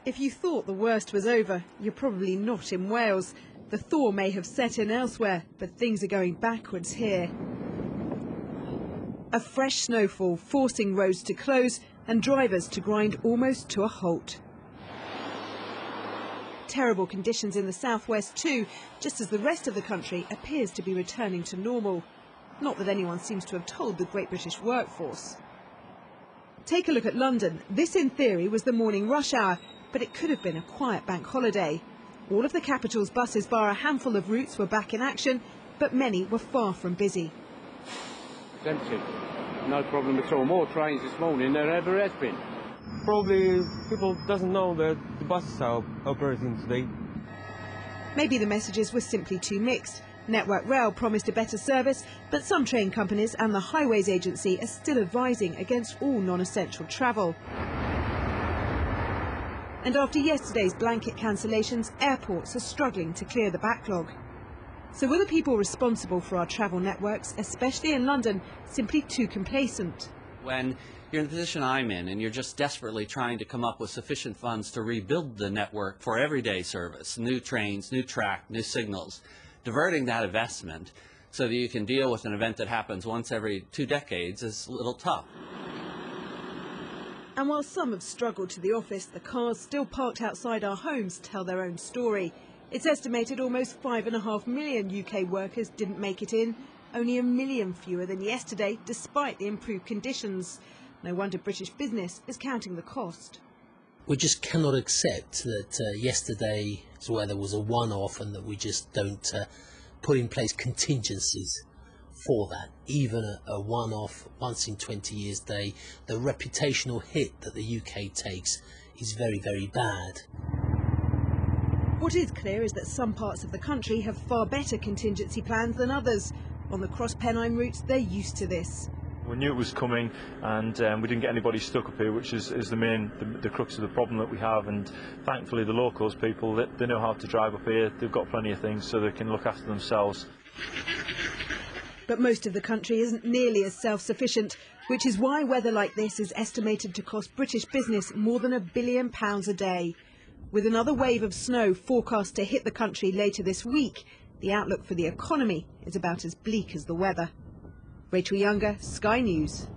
If you thought the worst was over, you're probably not in Wales. The thaw may have set in elsewhere, but things are going backwards here. A fresh snowfall forcing roads to close and drivers to grind almost to a halt. Terrible conditions in the southwest too, just as the rest of the country appears to be returning to normal. Not that anyone seems to have told the Great British workforce. Take a look at London. This, in theory, was the morning rush hour, but it could have been a quiet bank holiday. All of the capital's buses, bar a handful of routes, were back in action, but many were far from busy. It's empty. No problem at all. More trains this morning than there ever has been. Probably people doesn't know that the buses are operating today. Maybe the messages were simply too mixed. Network Rail promised a better service, but some train companies and the Highways Agency are still advising against all non-essential travel. And after yesterday's blanket cancellations, airports are struggling to clear the backlog. So were the people responsible for our travel networks, especially in London, simply too complacent? When you're in the position I'm in and you're just desperately trying to come up with sufficient funds to rebuild the network for everyday service, new trains, new track, new signals, diverting that investment so that you can deal with an event that happens once every 2 decades is a little tough. And while some have struggled to the office, the cars still parked outside our homes tell their own story. It's estimated almost 5.5 million UK workers didn't make it in, only 1 million fewer than yesterday, despite the improved conditions. No wonder British business is counting the cost. We just cannot accept that yesterday's weather was a one-off and that we just don't put in place contingencies for that. Even a one-off, once in 20 years day, the reputational hit that the UK takes is very, very bad. What is clear is that some parts of the country have far better contingency plans than others. On the Cross-Pennine routes, they're used to this. We knew it was coming, and we didn't get anybody stuck up here, which is the crux of the problem that we have. And thankfully, the locals people, they know how to drive up here. They've got plenty of things, so they can look after themselves. But most of the country isn't nearly as self-sufficient, which is why weather like this is estimated to cost British business more than £1 billion a day. With another wave of snow forecast to hit the country later this week, the outlook for the economy is about as bleak as the weather. Rachel Younger, Sky News.